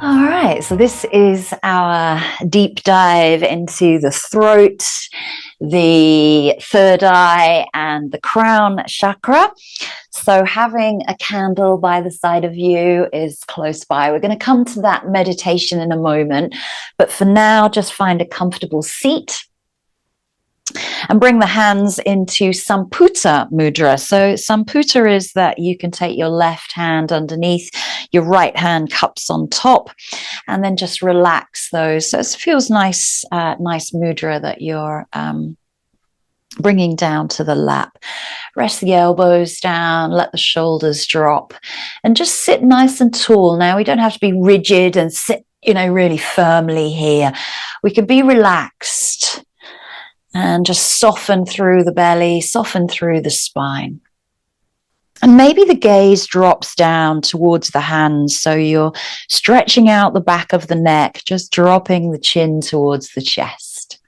All right, so this is our deep dive into the throat, the third eye, and the crown chakra. So having a candle by the side of you is close by. We're going to come to that meditation in a moment, but for now, just find a comfortable seat and bring the hands into Samputa mudra. So Samputa is that you can take your left hand underneath, your right hand cups on top, and then just relax those. So it feels nice, nice mudra that you're bringing down to the lap. Rest the elbows down, let the shoulders drop, and just sit nice and tall. Now, we don't have to be rigid and sit, really firmly here. We can be relaxed and just soften through the belly, soften through the spine. And maybe the gaze drops down towards the hands, so you're stretching out the back of the neck, just dropping the chin towards the chest.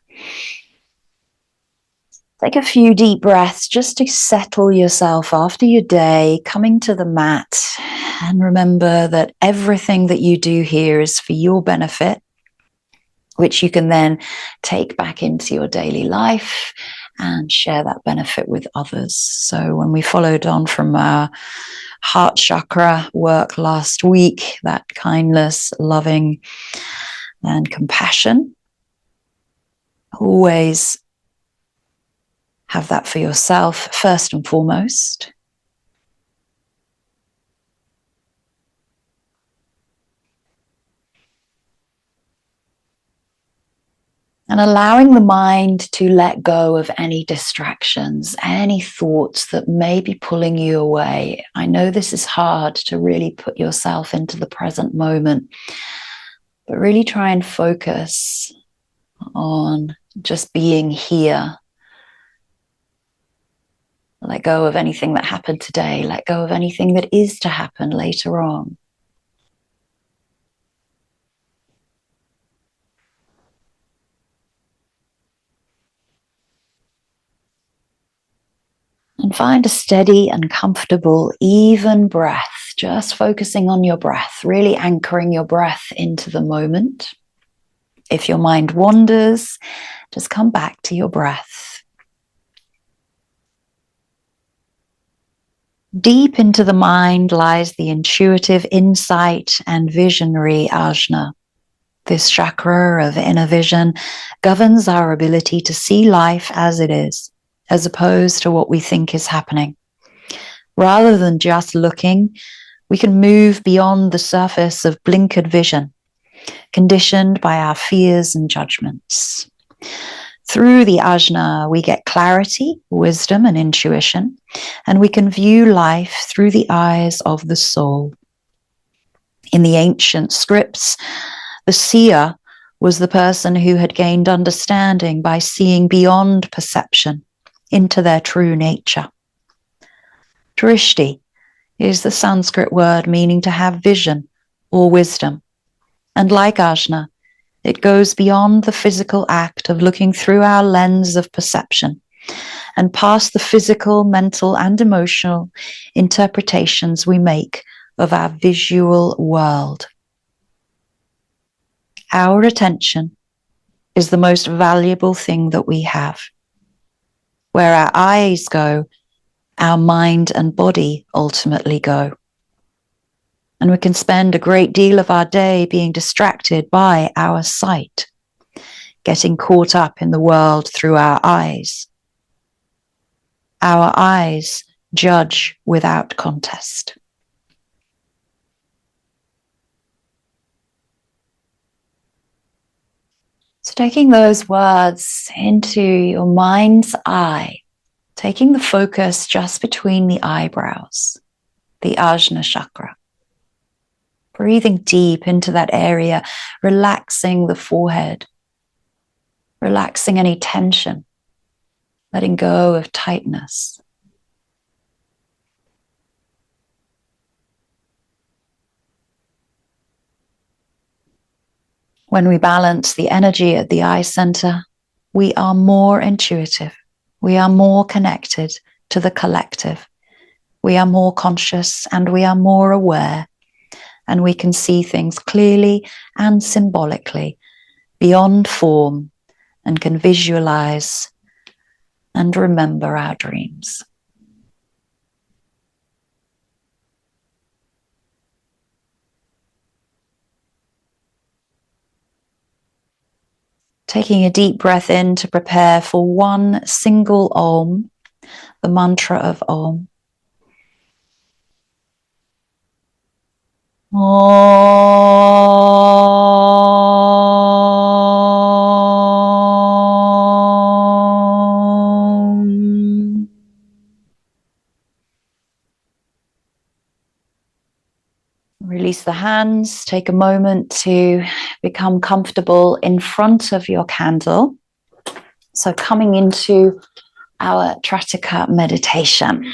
Take a few deep breaths just to settle yourself after your day, coming to the mat. And remember that everything that you do here is for your benefit, which you can then take back into your daily life and share that benefit with others. So when we followed on from our heart chakra work last week, that kindness, loving, and compassion, always have that for yourself first and foremost. And allowing the mind to let go of any distractions, any thoughts that may be pulling you away. I know this is hard to really put yourself into the present moment, but really try and focus on just being here. Let go of anything that happened today. Let go of anything that is to happen later on. And find a steady and comfortable, even breath, just focusing on your breath, really anchoring your breath into the moment. If your mind wanders, just come back to your breath. Deep into the mind lies the intuitive insight and visionary ajna. This chakra of inner vision governs our ability to see life as it is, as opposed to what we think is happening. Rather than just looking, we can move beyond the surface of blinkered vision, conditioned by our fears and judgments. Through the ajna, we get clarity, wisdom, and intuition, and we can view life through the eyes of the soul. In the ancient scripts, the seer was the person who had gained understanding by seeing beyond perception into their true nature. Drishti is the Sanskrit word meaning to have vision or wisdom. And like ajna, it goes beyond the physical act of looking through our lens of perception and past the physical, mental, and emotional interpretations we make of our visual world. Our attention is the most valuable thing that we have. Where our eyes go, our mind and body ultimately go. And we can spend a great deal of our day being distracted by our sight, getting caught up in the world through our eyes. Our eyes judge without contest. So taking those words into your mind's eye, taking the focus just between the eyebrows, the ajna chakra. Breathing deep into that area, relaxing the forehead, relaxing any tension, letting go of tightness. When we balance the energy at the eye center, we are more intuitive. We are more connected to the collective. We are more conscious and we are more aware. and we can see things clearly and symbolically, beyond form, and can visualize and remember our dreams. Taking a deep breath in to prepare for one single Om, the mantra of Om. Om. Release the hands. Take a moment to become comfortable in front of your candle. So coming into our Trataka meditation.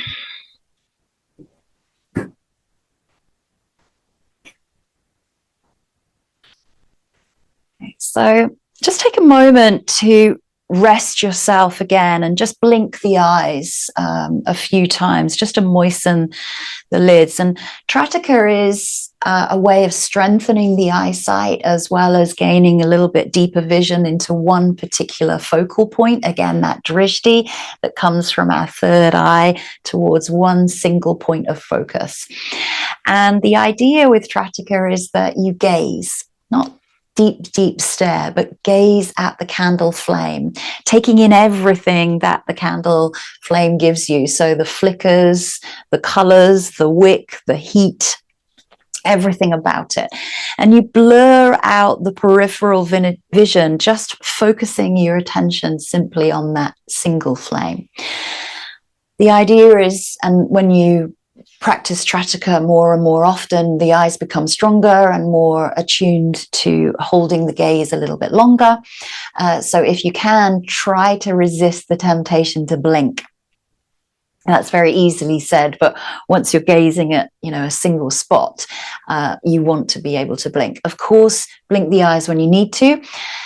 So just take a moment to rest yourself again and just blink the eyes a few times just to moisten the lids. And Trataka is a way of strengthening the eyesight as well as gaining a little bit deeper vision into one particular focal point. Again, that drishti that comes from our third eye towards one single point of focus. And the idea with Trataka is that you gaze, not deep stare, but gaze at the candle flame, taking in everything that the candle flame gives you. So the flickers, the colors, the wick, the heat, everything about it. And you blur out the peripheral vision, just focusing your attention simply on that single flame. The idea is, and when you practice Trataka more and more often, the eyes become stronger and more attuned to holding the gaze a little bit longer. So if you can, try to resist the temptation to blink. That's very easily said, but once you're gazing at, a single spot, you want to be able to blink. Of course, blink the eyes when you need to.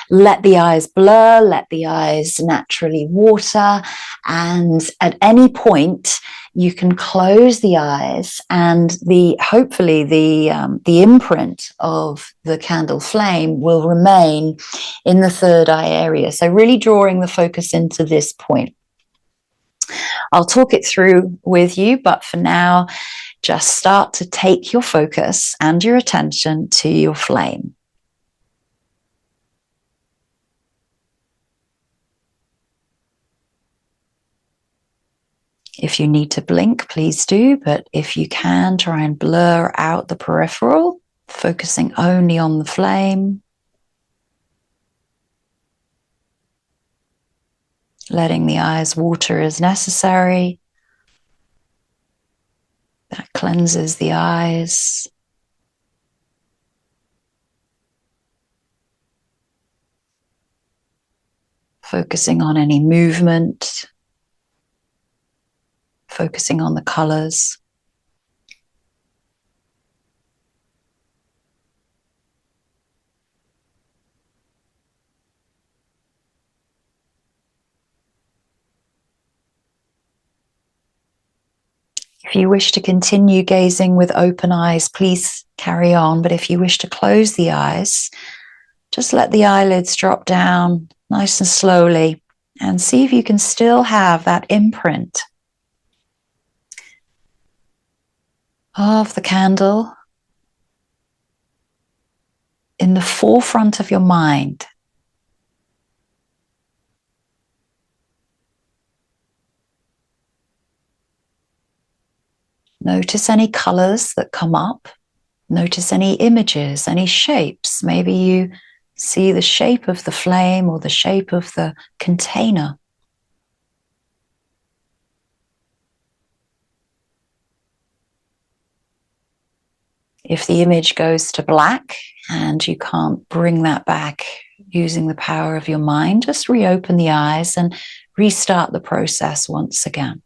Let the eyes blur, let the eyes naturally water, and at any point, you can close the eyes, and hopefully the imprint of the candle flame will remain in the third eye area. So really drawing the focus into this point. I'll talk it through with you, but for now, just start to take your focus and your attention to your flame. If you need to blink, please do, but if you can, try and blur out the peripheral, focusing only on the flame. Letting the eyes water as necessary. That cleanses the eyes. Focusing on any movement. Focusing on the colors. If you wish to continue gazing with open eyes, please carry on. But if you wish to close the eyes, just let the eyelids drop down nice and slowly and see if you can still have that imprint of the candle in the forefront of your mind. Notice any colors that come up. Notice any images, any shapes. Maybe you see the shape of the flame or the shape of the container. If the image goes to black and you can't bring that back using the power of your mind, just reopen the eyes and restart the process once again.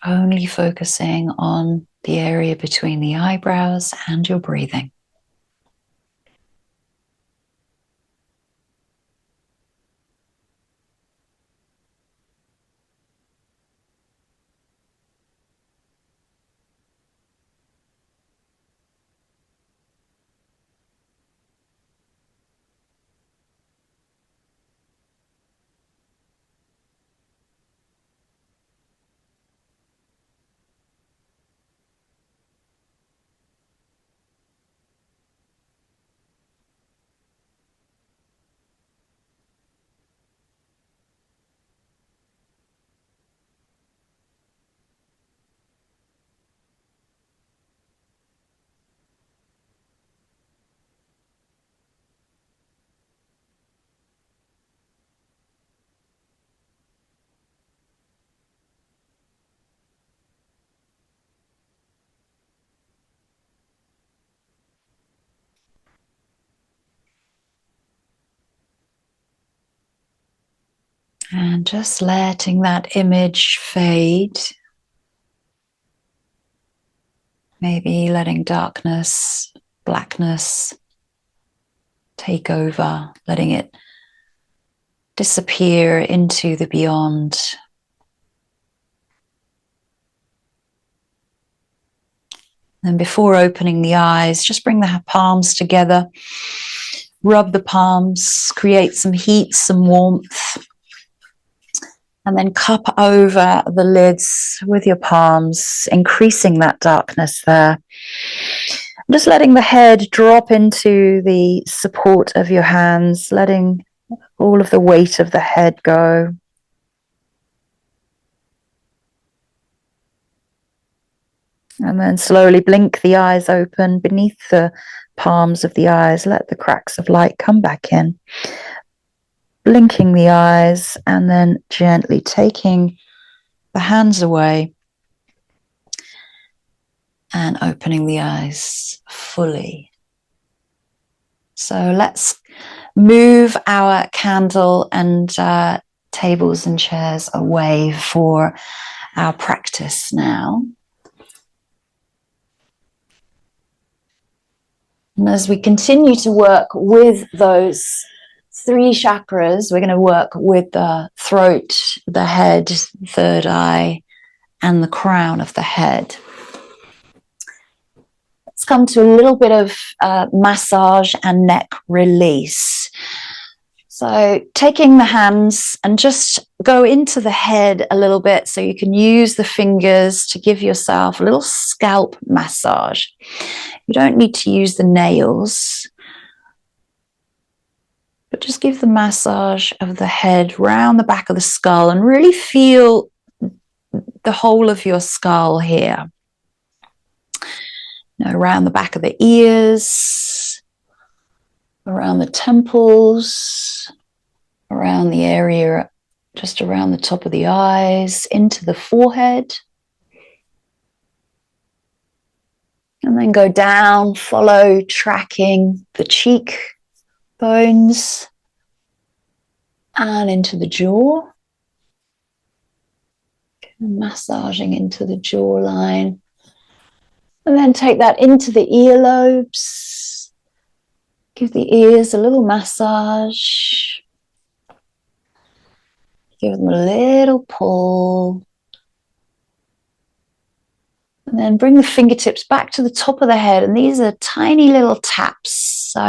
only focusing on the area between the eyebrows and your breathing. And just letting that image fade. Maybe letting darkness, blackness take over, letting it disappear into the beyond. And before opening the eyes, just bring the palms together, rub the palms, create some heat, some warmth, and then cup over the lids with your palms, increasing that darkness there. Just letting the head drop into the support of your hands, letting all of the weight of the head go. And then slowly blink the eyes open beneath the palms of the eyes. Let the cracks of light come back in. Blinking the eyes and then gently taking the hands away and opening the eyes fully. So let's move our candle and tables and chairs away for our practice now. And as we continue to work with those 3 chakras, we're going to work with the throat, the head, third eye, and the crown of the head. Let's come to a little bit of massage and neck release. So taking the hands and just go into the head a little bit so you can use the fingers to give yourself a little scalp massage. You don't need to use the nails, but just give the massage of the head round the back of the skull and really feel the whole of your skull here. Around the back of the ears, around the temples, around the area just around the top of the eyes, into the forehead. And then go down, follow, tracking the cheek bones and into the jaw. Massaging into the jawline. And then take that into the earlobes. Give the ears a little massage. Give them a little pull. And then bring the fingertips back to the top of the head. And these are tiny little taps. So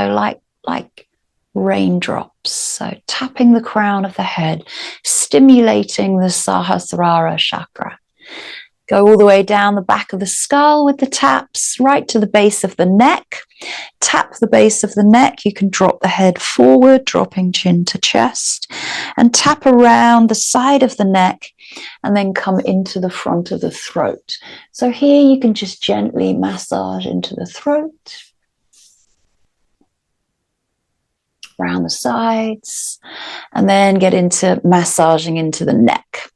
like raindrops. So tapping the crown of the head, stimulating the Sahasrara chakra. Go all the way down the back of the skull with the taps, right to the base of the neck. Tap the base of the neck. You can drop the head forward, dropping chin to chest, and tap around the side of the neck and then come into the front of the throat. So here you can just gently massage into the throat, around the sides, and then get into massaging into the neck.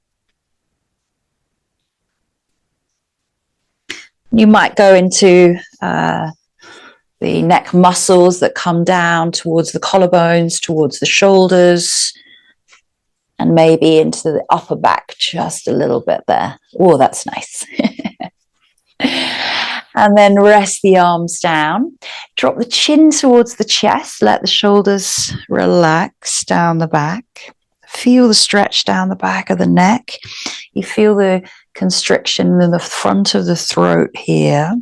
You might go into the neck muscles that come down towards the collarbones, towards the shoulders. and maybe into the upper back just a little bit there. Oh, that's nice. And then rest the arms down. Drop the chin towards the chest. Let the shoulders relax down the back. Feel the stretch down the back of the neck. You feel the constriction in the front of the throat here.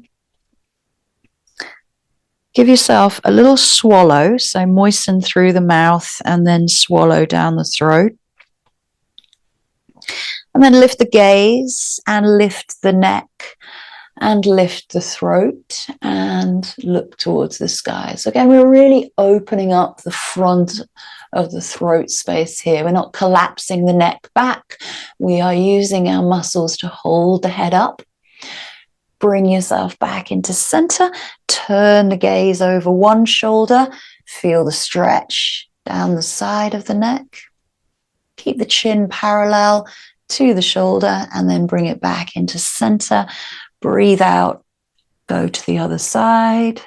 Give yourself a little swallow. So moisten through the mouth and then swallow down the throat. And then lift the gaze and lift the neck. And lift the throat and look towards the sky. So again, we're really opening up the front of the throat space here. We're not collapsing the neck back. We are using our muscles to hold the head up. Bring yourself back into center. Turn the gaze over one shoulder. Feel the stretch down the side of the neck. Keep the chin parallel to the shoulder and then bring it back into center. Breathe out, go to the other side.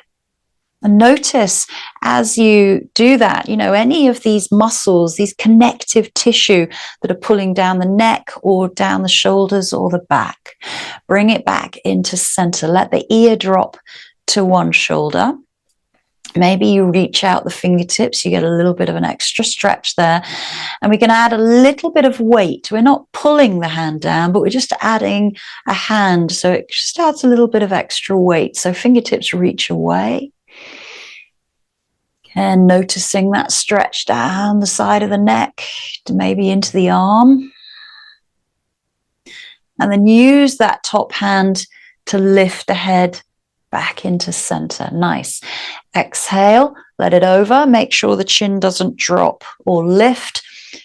And notice as you do that, any of these muscles, these connective tissue that are pulling down the neck or down the shoulders or the back. Bring it back into center. Let the ear drop to one shoulder. Maybe you reach out the fingertips, you get a little bit of an extra stretch there. And we can add a little bit of weight. We're not pulling the hand down, but we're just adding a hand. So it just adds a little bit of extra weight. So fingertips reach away. And noticing that stretch down the side of the neck, maybe into the arm. And then use that top hand to lift the head back into center. Nice. Exhale, let it over. Make sure the chin doesn't drop or lift.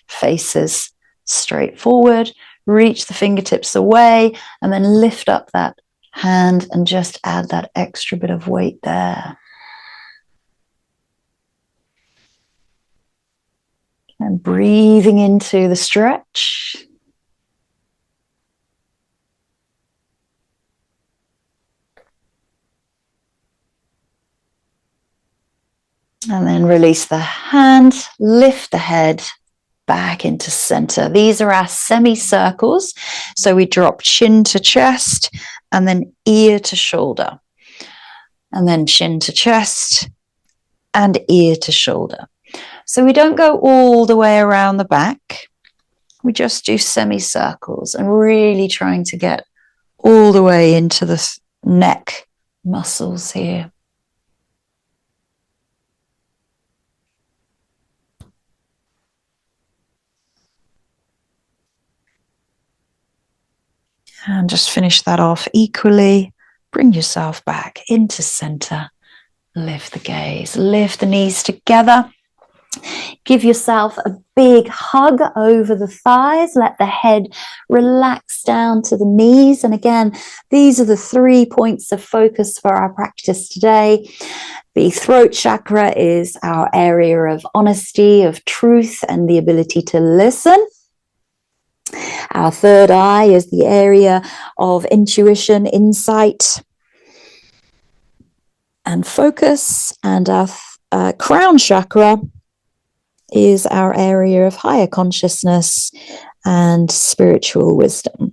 Faces straight forward. Reach the fingertips away and then lift up that hand and just add that extra bit of weight there. And breathing into the stretch. And then release the hand, lift the head back into center. These are our semicircles. So we drop chin to chest and then ear to shoulder. And then chin to chest and ear to shoulder. So we don't go all the way around the back. We just do semicircles and really trying to get all the way into the neck muscles here. And just finish that off equally. Bring yourself back into center. Lift the gaze, lift the knees together. Give yourself a big hug over the thighs. Let the head relax down to the knees. And again, these are the 3 points of focus for our practice today. The throat chakra is our area of honesty, of truth, and the ability to listen. Our third eye is the area of intuition, insight, and focus. And our crown chakra is our area of higher consciousness and spiritual wisdom.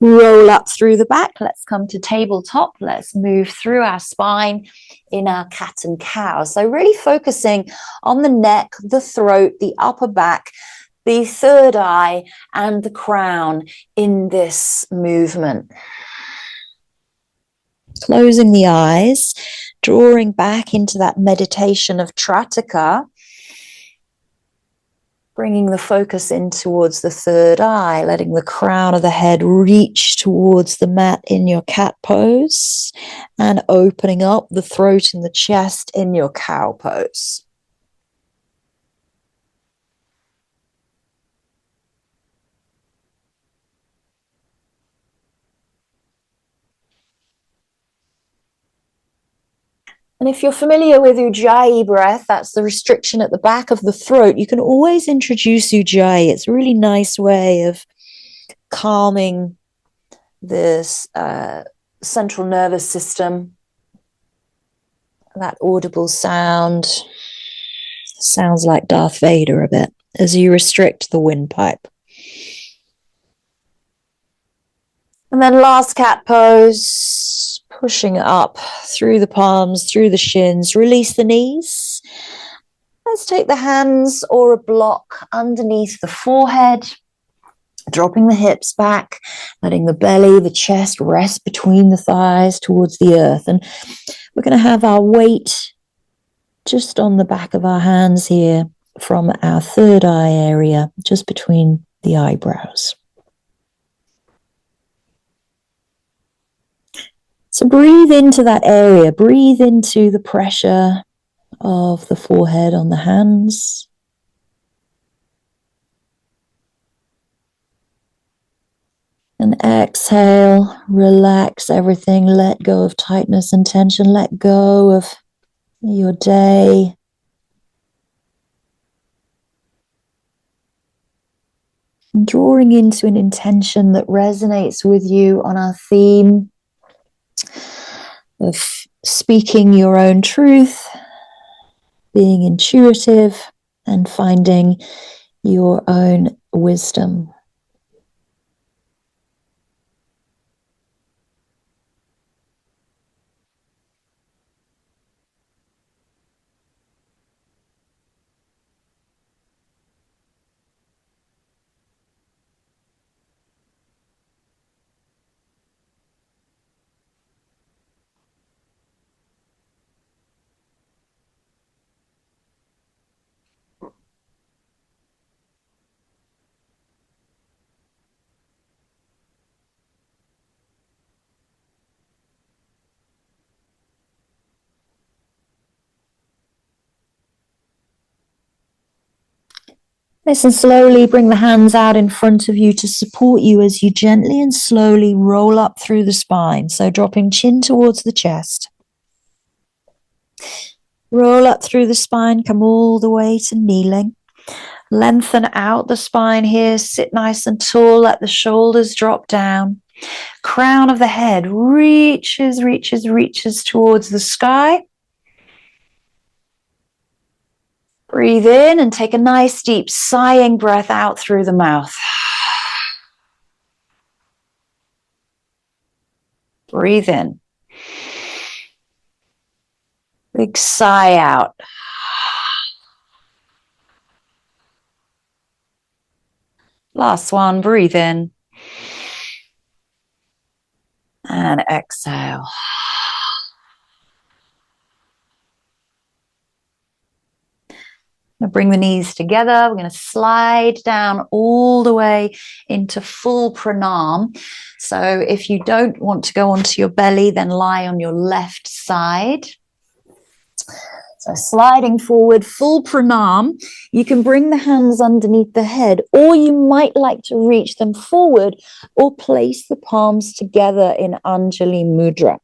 Roll up through the back. Let's come to tabletop. Let's move through our spine in our cat and cow. So really focusing on the neck, the throat, the upper back, the third eye, and the crown in this movement. Closing the eyes, drawing back into that meditation of Trataka, bringing the focus in towards the third eye, letting the crown of the head reach towards the mat in your cat pose, and opening up the throat and the chest in your cow pose. And if you're familiar with Ujjayi breath, that's the restriction at the back of the throat, you can always introduce Ujjayi. It's a really nice way of calming this central nervous system, that audible sound. Sounds like Darth Vader a bit as you restrict the windpipe. And then last cat pose, pushing up through the palms, through the shins, release the knees. Let's take the hands or a block underneath the forehead, dropping the hips back, letting the belly, the chest rest between the thighs towards the earth. And we're going to have our weight just on the back of our hands here from our third eye area, just between the eyebrows. So breathe into that area, breathe into the pressure of the forehead on the hands. And exhale, relax everything, let go of tightness and tension, let go of your day. And drawing into an intention that resonates with you on our theme of speaking your own truth, being intuitive, and finding your own wisdom. Nice and slowly bring the hands out in front of you to support you as you gently and slowly roll up through the spine. So dropping chin towards the chest. Roll up through the spine, come all the way to kneeling. Lengthen out the spine here, sit nice and tall, let the shoulders drop down. Crown of the head reaches towards the sky. Breathe in and take a nice deep sighing breath out through the mouth. Breathe in. Big sigh out. Last one, breathe in. And exhale. We're going to bring the knees together. We're going to slide down all the way into full pranam. So if you don't want to go onto your belly, then lie on your left side. So sliding forward, full pranam. You can bring the hands underneath the head, or you might like to reach them forward or place the palms together in Anjali Mudra.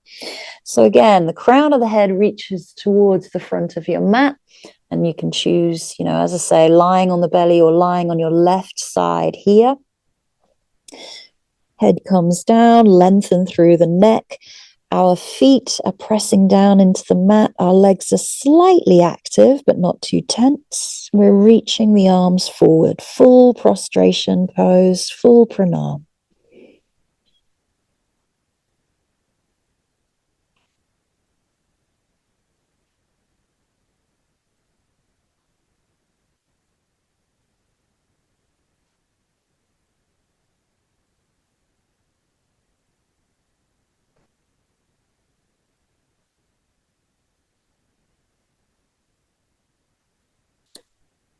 So again, the crown of the head reaches towards the front of your mat. And you can choose, as I say, lying on the belly or lying on your left side here. Head comes down, lengthen through the neck. Our feet are pressing down into the mat. Our legs are slightly active, but not too tense. We're reaching the arms forward. Full prostration pose, full pranam.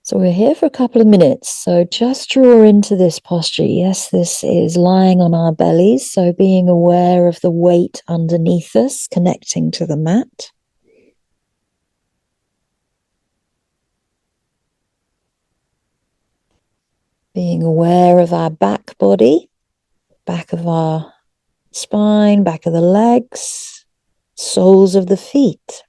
So we're here for a couple of minutes. So just draw into this posture. Yes, this is lying on our bellies. So being aware of the weight underneath us, connecting to the mat. Being aware of our back body, back of our spine, back of the legs, soles of the feet.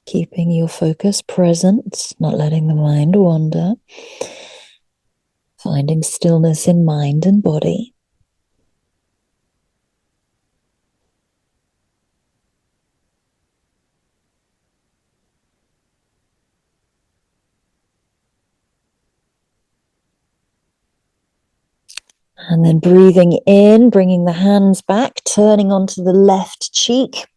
Keeping your focus present, not letting the mind wander. Finding stillness in mind and body. And then breathing in, bringing the hands back, turning onto the left cheek.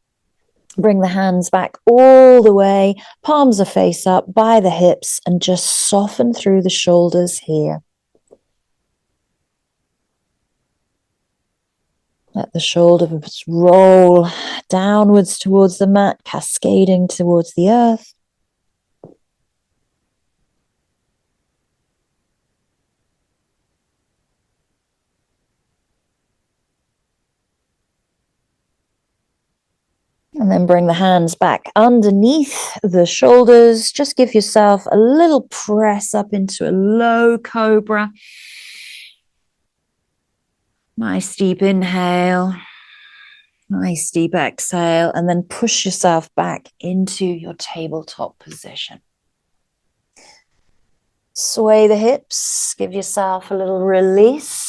Bring the hands back all the way, palms are face up by the hips, and just soften through the shoulders here. Let the shoulders roll downwards towards the mat, cascading towards the earth. And then bring the hands back underneath the shoulders. Just give yourself a little press up into a low cobra. Nice deep inhale. Nice deep exhale. And then push yourself back into your tabletop position. Sway the hips. Give yourself a little release.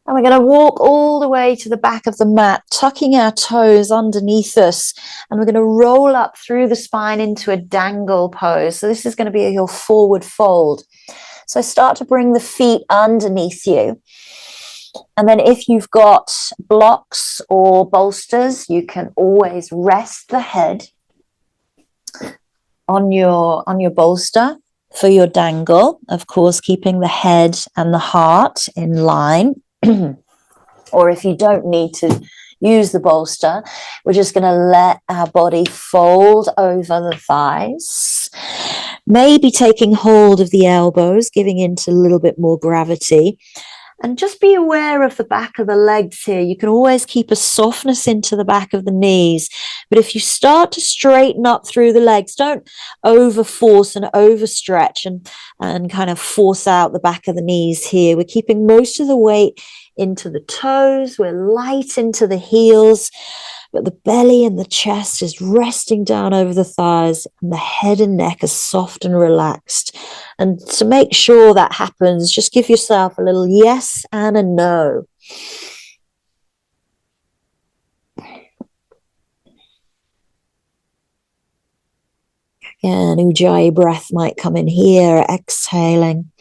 And we're going to walk all the way to the back of the mat, tucking our toes underneath us. And we're going to roll up through the spine into a dangle pose. So this is going to be your forward fold. So start to bring the feet underneath you. And then if you've got blocks or bolsters, you can always rest the head on your bolster for your dangle. Of course, keeping the head and the heart in line. Or if you don't need to use the bolster, we're just going to let our body fold over the thighs, maybe taking hold of the elbows, giving into a little bit more gravity. And just be aware of the back of the legs here. You can always keep a softness into the back of the knees. But if you start to straighten up through the legs, don't overforce and overstretch and kind of force out the back of the knees here. We're keeping most of the weight into the toes. We're light into the heels. But the belly and the chest is resting down over the thighs, and the head and neck are soft and relaxed. And to make sure that happens, just give yourself a little yes and a no. Again, Ujjayi breath might come in here, exhaling.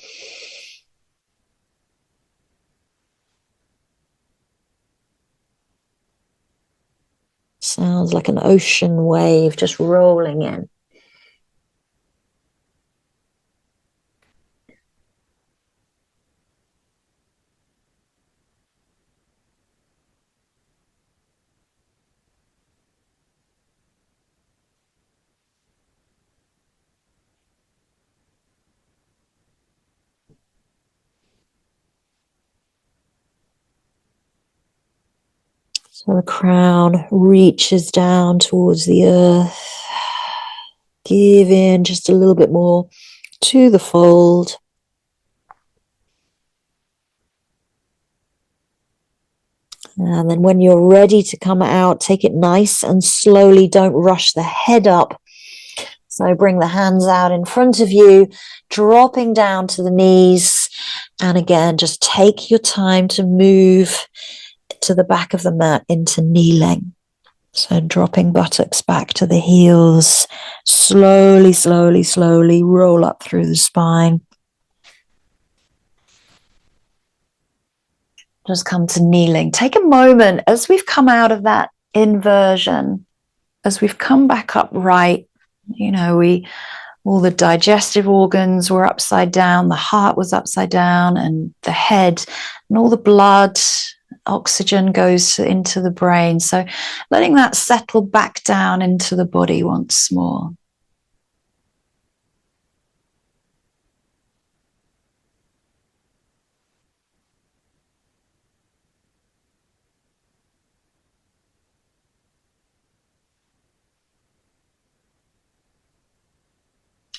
Sounds like an ocean wave just rolling in. So the crown reaches down towards the earth. Give in just a little bit more to the fold. And then when you're ready to come out, take it nice and slowly. Don't rush the head up. So bring the hands out in front of you, dropping down to the knees. And again, just take your time to move to the back of the mat into kneeling. So dropping buttocks back to the heels. Slowly, slowly, slowly roll up through the spine. Just come to kneeling. Take a moment as we've come out of that inversion, as we've come back upright. You know, all the digestive organs were upside down, the heart was upside down, and the head, and all the blood, oxygen goes into the brain. So letting that settle back down into the body once more.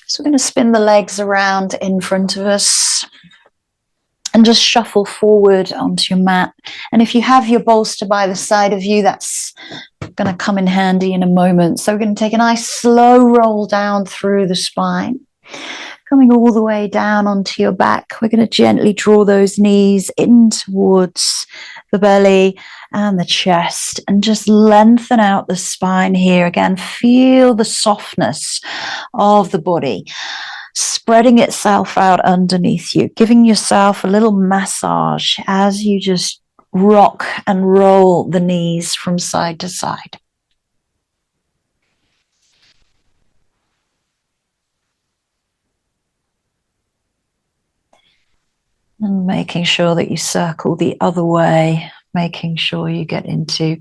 So we're going to spin the legs around in front of us. And just shuffle forward onto your mat. And if you have your bolster by the side of you, that's going to come in handy in a moment. So we're going to take a nice slow roll down through the spine, coming all the way down onto your back. We're going to gently draw those knees in towards the belly and the chest, and just lengthen out the spine here. Again, feel the softness of the body spreading itself out underneath you, giving yourself a little massage as you just rock and roll the knees from side to side. And making sure that you circle the other way, making sure you get into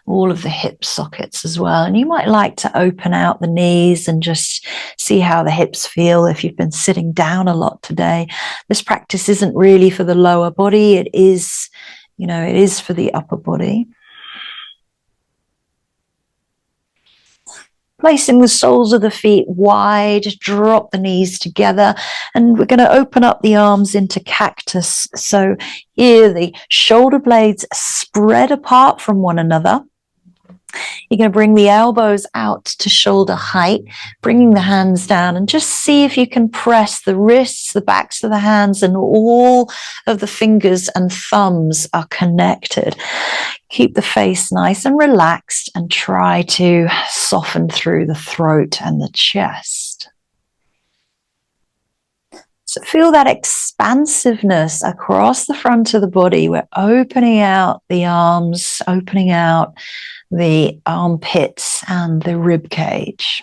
all of the hip sockets as well. And you might like to open out the knees and just see how the hips feel if you've been sitting down a lot today. This practice isn't really for the lower body. It is, it is for the upper body. Placing the soles of the feet wide, drop the knees together, and we're going to open up the arms into cactus. So here the shoulder blades spread apart from one another. You're going to bring the elbows out to shoulder height, bringing the hands down, and just see if you can press the wrists, the backs of the hands, and all of the fingers and thumbs are connected. Keep the face nice and relaxed and try to soften through the throat and the chest. So feel that expansiveness across the front of the body. We're opening out the arms, opening out the armpits and the rib cage.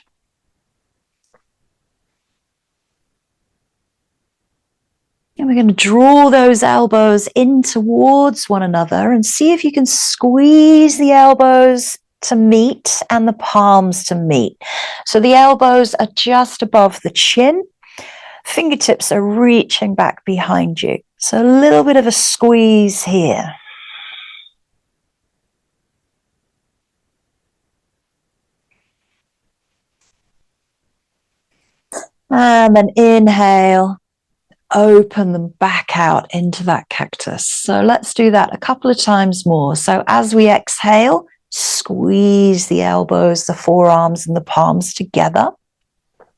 And we're going to draw those elbows in towards one another and see if you can squeeze the elbows to meet and the palms to meet. So the elbows are just above the chin. Fingertips are reaching back behind you. So a little bit of a squeeze here. And then inhale, open them back out into that cactus. So let's do that a couple of times more. So as we exhale, squeeze the elbows, the forearms, and the palms together.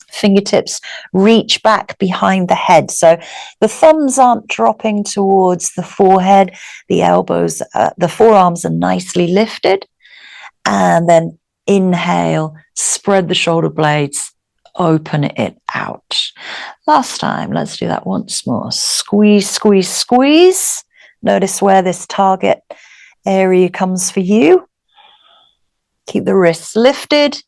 Fingertips reach back behind the head. So the thumbs aren't dropping towards the forehead. The elbows, the forearms are nicely lifted. And then inhale, spread the shoulder blades, open it out. Last time, let's do that once more. Squeeze, squeeze, squeeze. Notice where this target area comes for you. Keep the wrists lifted.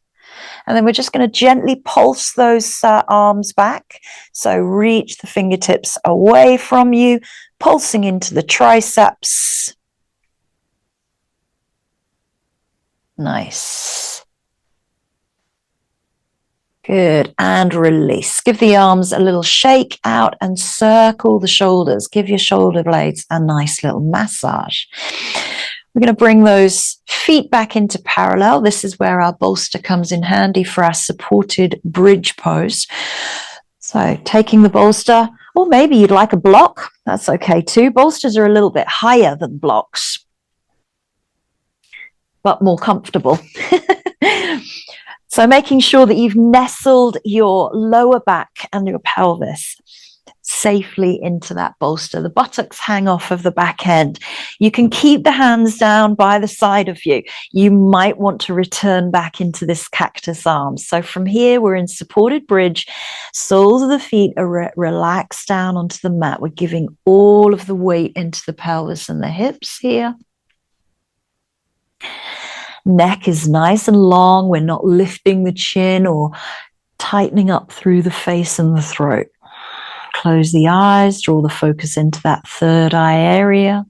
And then we're just going to gently pulse those arms back. So reach the fingertips away from you, pulsing into the triceps. Nice. Good. And release. Give the arms a little shake out and circle the shoulders. Give your shoulder blades a nice little massage. We're going to bring those feet back into parallel. This is where our bolster comes in handy for our supported bridge pose. So taking the bolster, or maybe you'd like a block. That's okay too. Bolsters are a little bit higher than blocks, but more comfortable. So making sure that you've nestled your lower back and your pelvis safely into that bolster. The buttocks hang off of the back end. You can keep the hands down by the side of you. You might want to return back into this cactus arm. So from here, we're in supported bridge. Soles of the feet are relaxed down onto the mat. We're giving all of the weight into the pelvis and the hips here. Neck is nice and long. We're not lifting the chin or tightening up through the face and the throat. Close the eyes, draw the focus into that third eye area.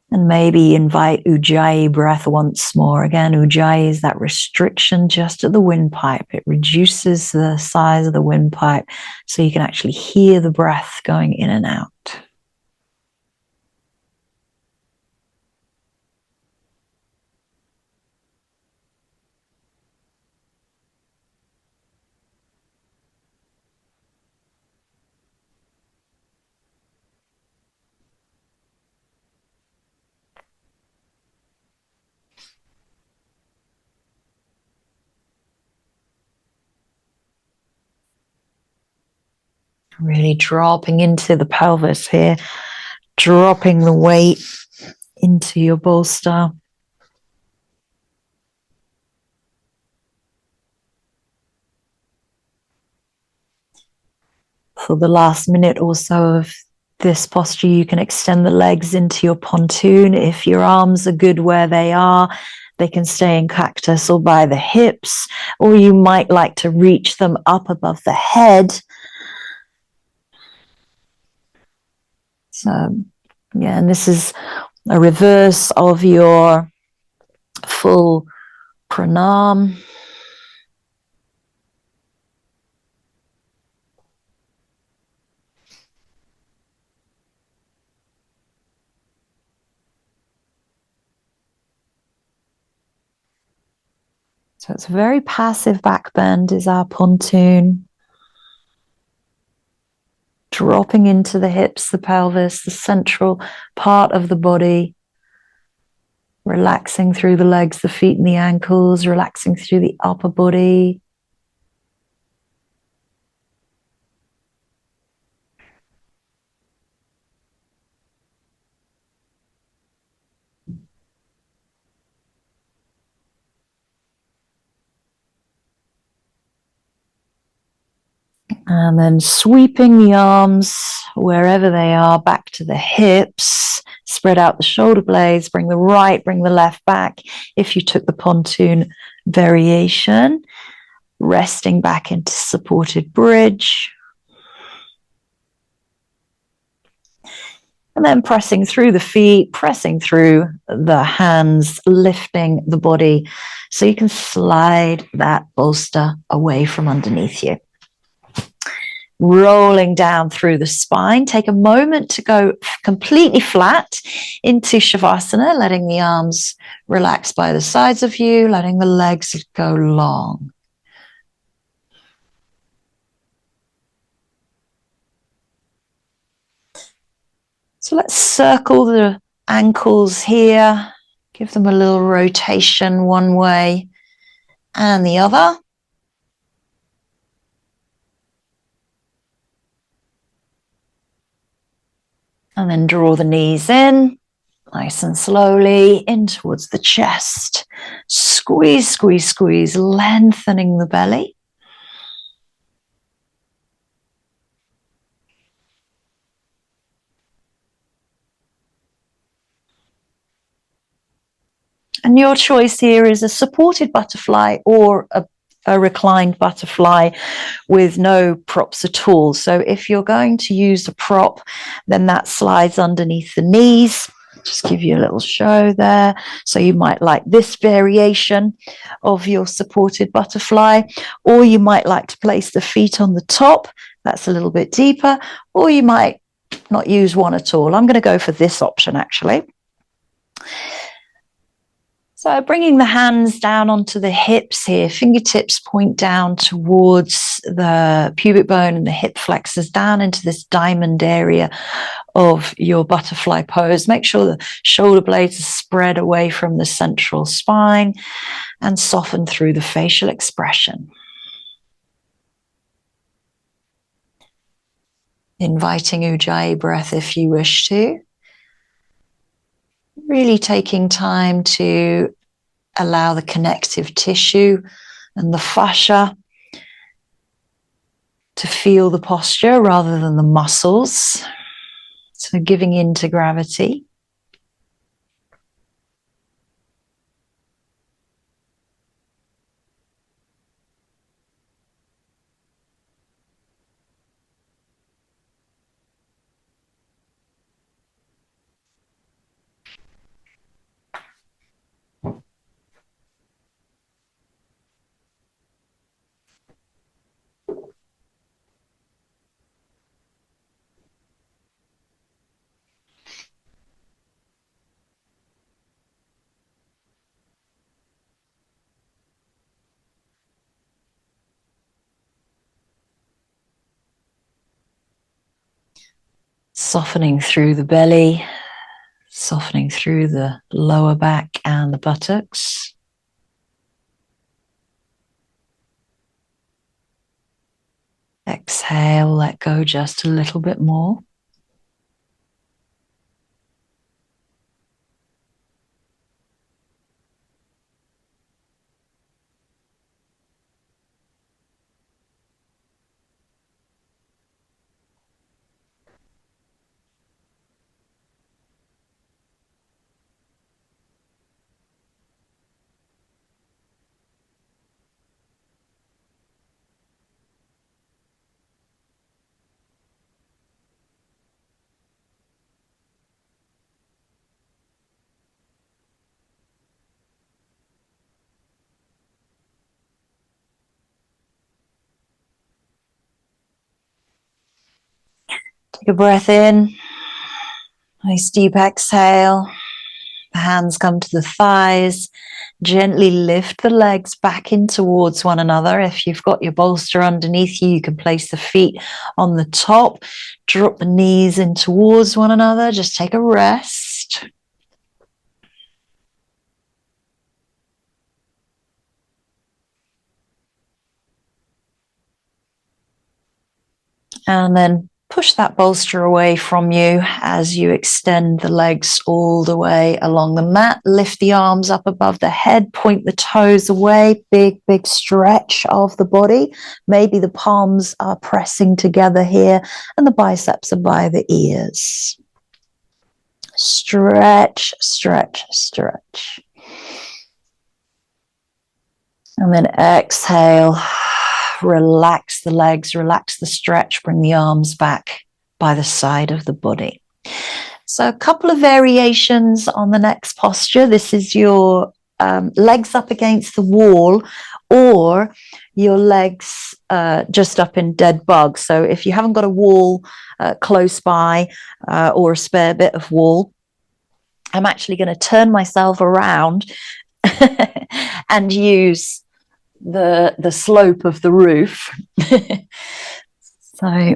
And maybe invite Ujjayi breath once more. Again, Ujjayi is that restriction just at the windpipe. It reduces the size of the windpipe so you can actually hear the breath going in and out. Really dropping into the pelvis here, dropping the weight into your bolster. For the last minute or so of this posture, you can extend the legs into your pontoon. If your arms are good where they are, they can stay in cactus or by the hips, or you might like to reach them up above the head. So, yeah, and this is a reverse of your full pranam. So it's a very passive back bend is our pontoon. Dropping into the hips, the pelvis, the central part of the body. Relaxing through the legs, the feet and the ankles, relaxing through the upper body. And then sweeping the arms wherever they are back to the hips. Spread out the shoulder blades, bring the right, bring the left back. If you took the pontoon variation, resting back into supported bridge. And then pressing through the feet, pressing through the hands, lifting the body so you can slide that bolster away from underneath you. Rolling down through the spine. Take a moment to go completely flat into Shavasana, letting the arms relax by the sides of you, letting the legs go long. So let's circle the ankles here. Give them a little rotation one way and the other. And then draw the knees in, nice and slowly, in towards the chest. Squeeze, squeeze, squeeze, lengthening the belly. And your choice here is a supported butterfly or a reclined butterfly with no props at all. So if you're going to use a prop, then that slides underneath the knees. Just give you a little show there. So you might like this variation of your supported butterfly, or you might like to place the feet on the top. That's a little bit deeper, or you might not use one at all. I'm going to go for this option actually. So bringing the hands down onto the hips here, fingertips point down towards the pubic bone and the hip flexors down into this diamond area of your butterfly pose. Make sure the shoulder blades are spread away from the central spine and soften through the facial expression. Inviting Ujjayi breath if you wish to. Really taking time to allow the connective tissue and the fascia to feel the posture rather than the muscles. So giving in to gravity. Softening through the belly, softening through the lower back and the buttocks. exhale, let go just a little bit more. Take a breath in. Nice deep exhale. The hands come to the thighs. Gently lift the legs back in towards one another. If you've got your bolster underneath you, you can place the feet on the top. Drop the knees in towards one another. Just take a rest. And then push that bolster away from you as you extend the legs all the way along the mat. Lift the arms up above the head, point the toes away. Big, big stretch of the body. Maybe the palms are pressing together here and the biceps are by the ears. Stretch, stretch, stretch. And then exhale. Relax the legs, relax the stretch, bring the arms back by the side of the body. So a couple of variations on the next posture. This is your legs up against the wall or your legs just up in dead bug. So if you haven't got a wall close by or a spare bit of wall, I'm actually going to turn myself around and use the slope of the roof. So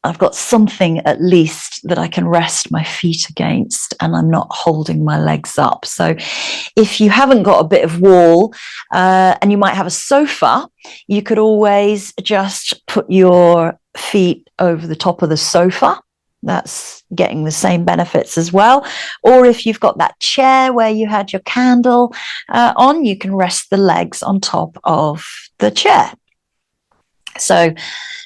I've got something at least that I can rest my feet against and I'm not holding my legs up. So if you haven't got a bit of wall and you might have a sofa, you could always just put your feet over the top of the sofa. That's getting the same benefits as well. Or if you've got that chair where you had your candle on, you can rest the legs on top of the chair. So a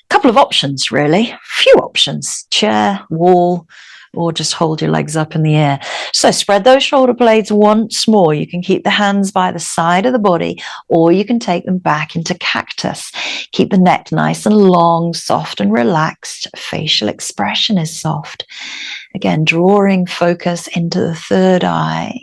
couple of options, really. Few options: chair, wall, or just hold your legs up in the air. So spread those shoulder blades once more. You can keep the hands by the side of the body, or you can take them back into cactus. Keep the neck nice and long, soft and relaxed. Facial expression is soft. Again, drawing focus into the third eye.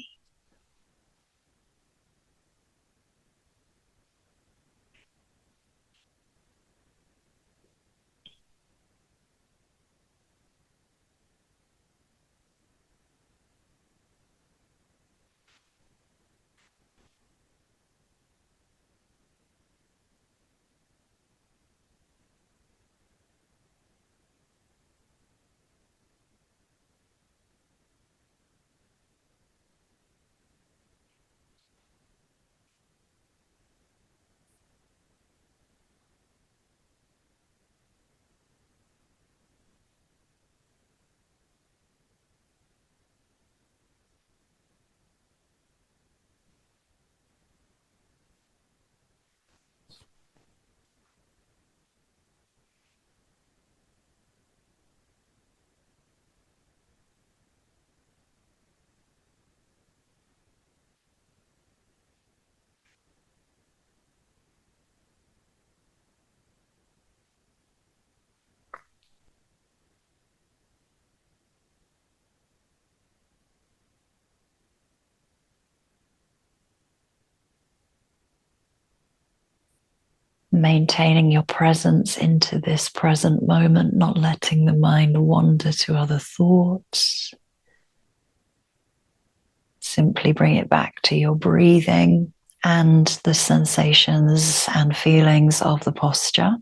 Maintaining your presence into this present moment, not letting the mind wander to other thoughts. Simply bring it back to your breathing and the sensations and feelings of the posture.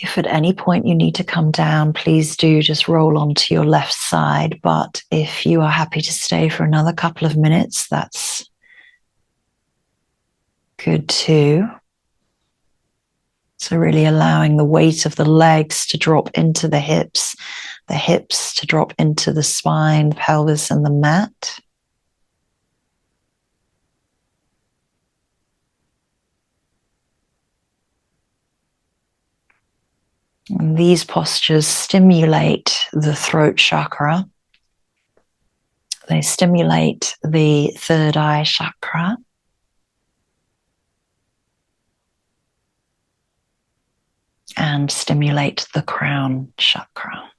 If at any point you need to come down, please do just roll onto your left side. But if you are happy to stay for another couple of minutes, that's good too. So really allowing the weight of the legs to drop into the hips to drop into the spine, pelvis, and the mat. And these postures stimulate the throat chakra. They stimulate the third eye chakra. And stimulate the crown chakra.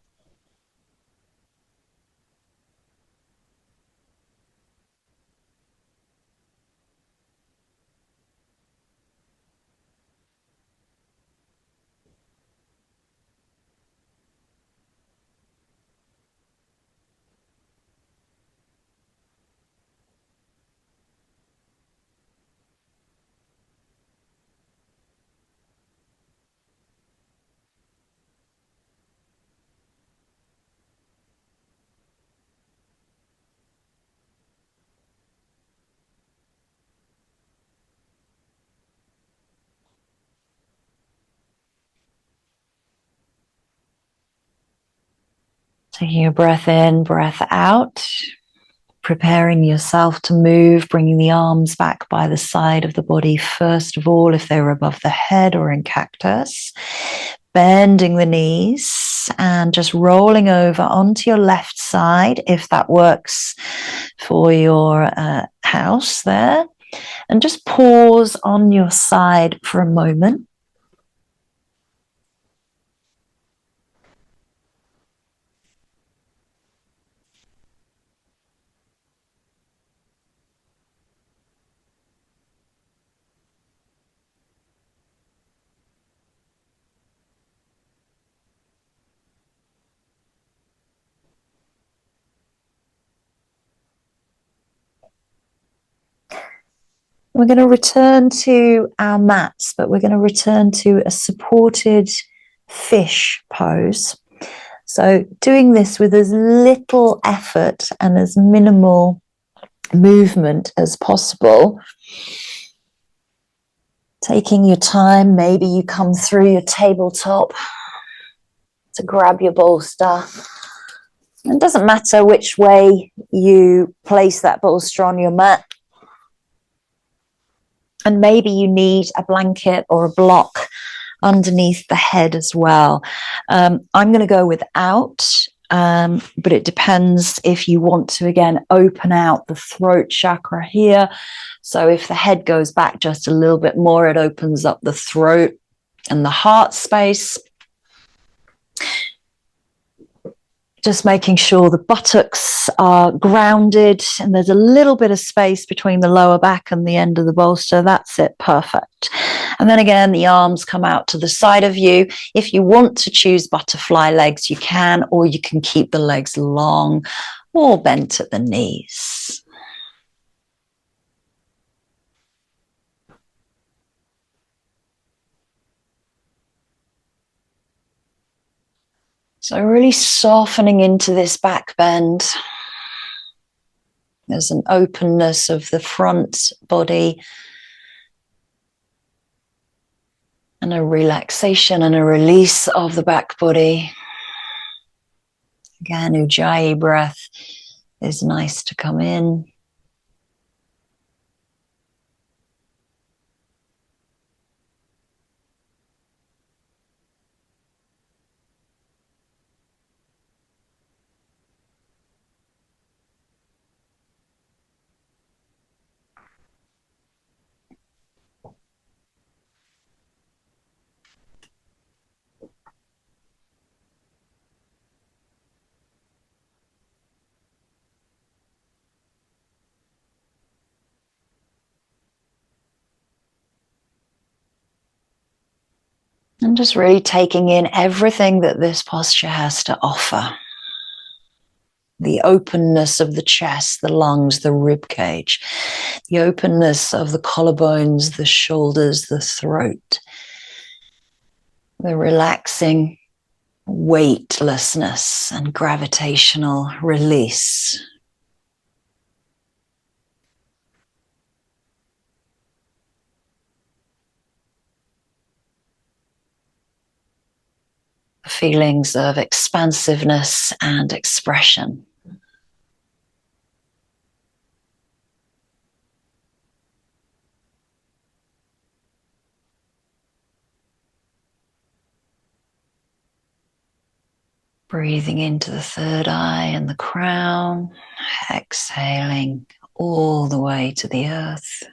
Taking your breath in, breath out, preparing yourself to move, bringing the arms back by the side of the body, first of all, if they're above the head or in cactus, bending the knees and just rolling over onto your left side, if that works for your house there, and just pause on your side for a moment. We're going to return to our mats, but we're going to return to a supported fish pose. So doing this with as little effort and as minimal movement as possible. Taking your time, maybe you come through your tabletop to grab your bolster. It doesn't matter which way you place that bolster on your mat. And maybe you need a blanket or a block underneath the head as well. I'm going to go without, but it depends if you want to, again, open out the throat chakra here. So if the head goes back just a little bit more, it opens up the throat and the heart space. Just making sure the buttocks are grounded and there's a little bit of space between the lower back and the end of the bolster. That's it. Perfect. And then again, the arms come out to the side of you. If you want to choose butterfly legs, you can, or you can keep the legs long or bent at the knees. So really softening into this back bend. There's an openness of the front body and a relaxation and a release of the back body. Again, Ujjayi breath is nice to come in. And just really taking in everything that this posture has to offer. The openness of the chest, the lungs, the rib cage, the openness of the collarbones, the shoulders, the throat. the relaxing weightlessness and gravitational release. Feelings of expansiveness and expression. Breathing into the third eye and the crown, exhaling all the way to the earth.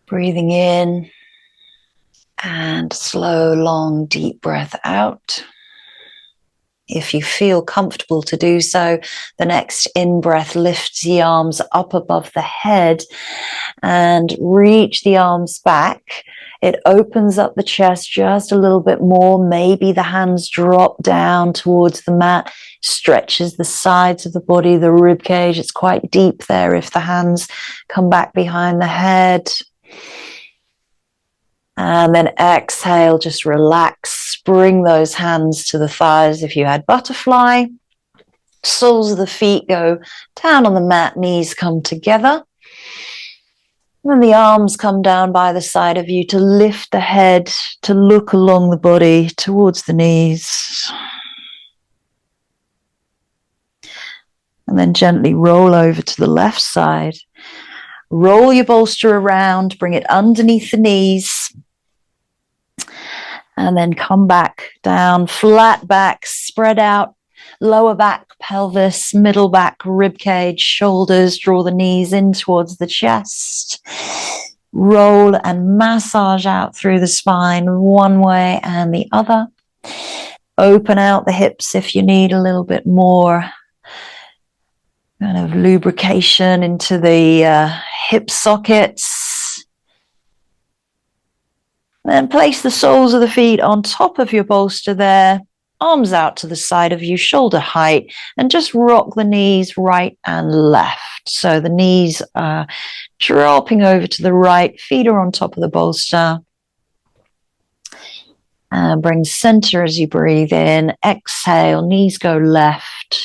Breathing in and slow, long, deep breath out. If you feel comfortable to do so, the next in-breath lifts the arms up above the head and reach the arms back. It opens up the chest just a little bit more. Maybe the hands drop down towards the mat, stretches the sides of the body, the rib cage. It's quite deep there if the hands come back behind the head. And then exhale, just relax. Bring those hands to the thighs if you had butterfly. Soles of the feet go down on the mat, knees come together. And then the arms come down by the side of you to lift the head, to look along the body towards the knees. And then gently roll over to the left side. Roll your bolster around, bring it underneath the knees. And then come back down, flat back, spread out, lower back, pelvis, middle back, rib cage, shoulders, draw the knees in towards the chest. Roll and massage out through the spine one way and the other. Open out the hips if you need a little bit more kind of lubrication into the hip sockets. Then place the soles of the feet on top of your bolster there, arms out to the side of you, shoulder height, and just rock the knees right and left. So the knees are dropping over to the right, feet are on top of the bolster. And bring center as you breathe in. Exhale, knees go left.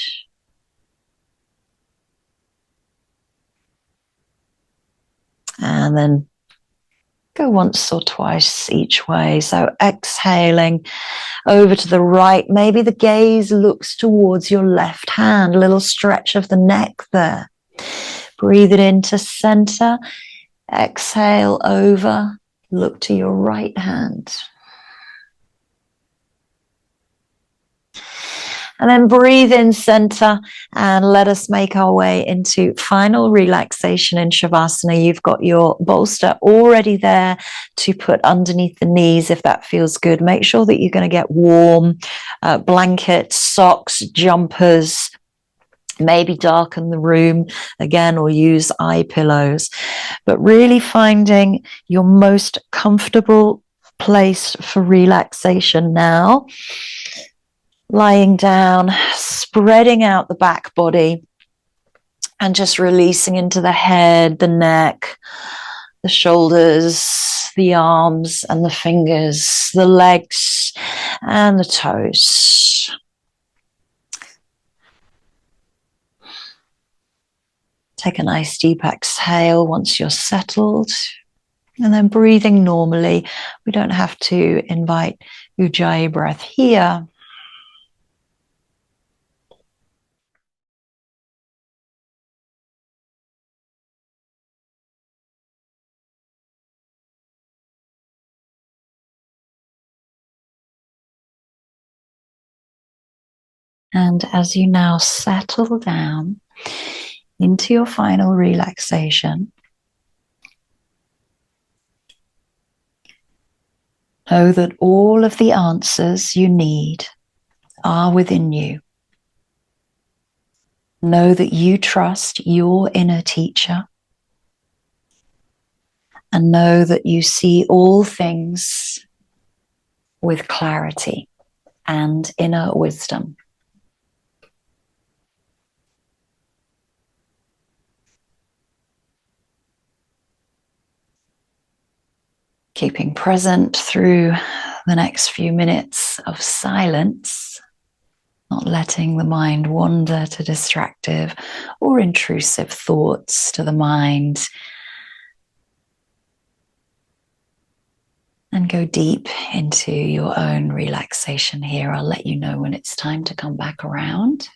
And then go once or twice each way. So exhaling over to the right. Maybe the gaze looks towards your left hand. A little stretch of the neck there. Breathe it into center. Exhale over. Look to your right hand. And then breathe in center and let us make our way into final relaxation in Shavasana. You've got your bolster already there to put underneath the knees if that feels good. Make sure that you're going to get warm, blankets, socks, jumpers. Maybe darken the room again or use eye pillows. But really finding your most comfortable place for relaxation now. Lying down, spreading out the back body and just releasing into the head, the neck, the shoulders, the arms and the fingers, the legs and the toes. Take a nice deep exhale once you're settled. And then breathing normally. We don't have to invite Ujjayi breath here. And as you now settle down into your final relaxation, know that all of the answers you need are within you. Know that you trust your inner teacher. And know that you see all things with clarity and inner wisdom. Keeping present through the next few minutes of silence, not letting the mind wander to distractive or intrusive thoughts to the mind. And go deep into your own relaxation here. I'll let you know when it's time to come back around.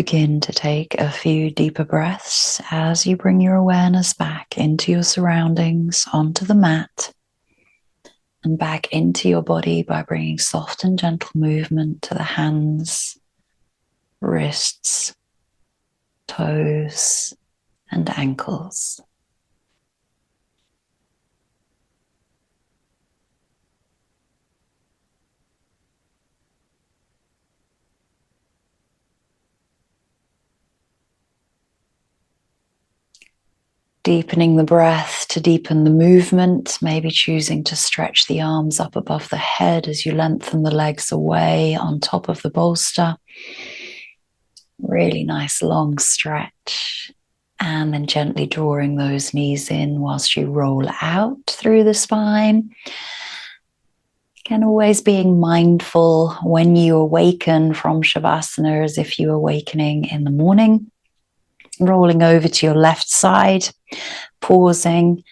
begin to take a few deeper breaths as you bring your awareness back into your surroundings, onto the mat, and back into your body by bringing soft and gentle movement to the hands, wrists, toes, and ankles. Deepening the breath to deepen the movement, maybe choosing to stretch the arms up above the head as you lengthen the legs away on top of the bolster. Really nice long stretch. And then gently drawing those knees in whilst you roll out through the spine. Again, always being mindful when you awaken from Shavasana, as if you're awakening in the morning. Rolling over to your left side, pausing,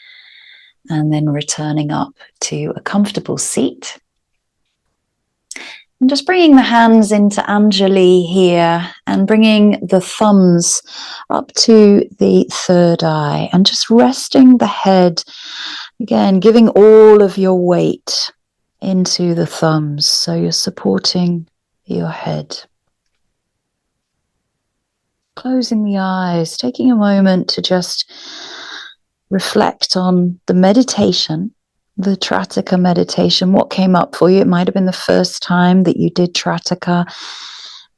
and then returning up to a comfortable seat. And just bringing the hands into Anjali here and bringing the thumbs up to the third eye and just resting the head, again, giving all of your weight into the thumbs so you're supporting your head. Closing the eyes, taking a moment to just reflect on the meditation, the Trataka meditation. What came up for you? It might have been the first time that you did Trataka.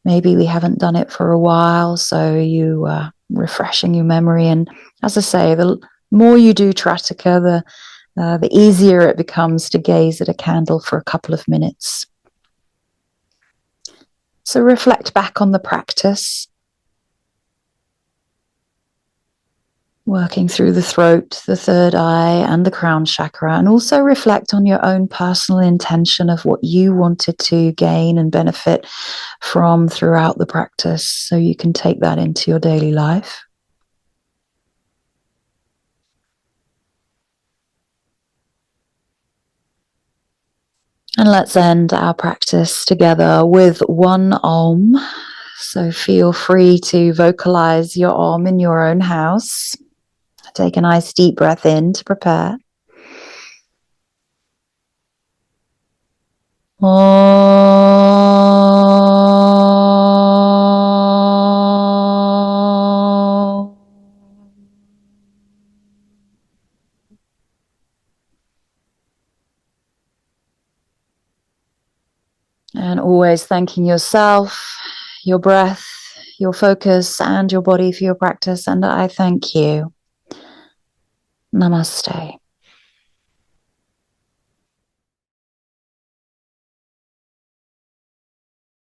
Maybe we haven't done it for a while, so you refreshing your memory. And as I say, the more you do Trataka, the easier it becomes to gaze at a candle for a couple of minutes. So reflect back on the practice. Working through the throat, the third eye, and the crown chakra, and also reflect on your own personal intention of what you wanted to gain and benefit from throughout the practice, so you can take that into your daily life. And let's end our practice together with one Om. So feel free to vocalize your Om in your own house. Take a nice deep breath in to prepare. And always thanking yourself, your breath, your focus, and your body for your practice. And I thank you. Namaste.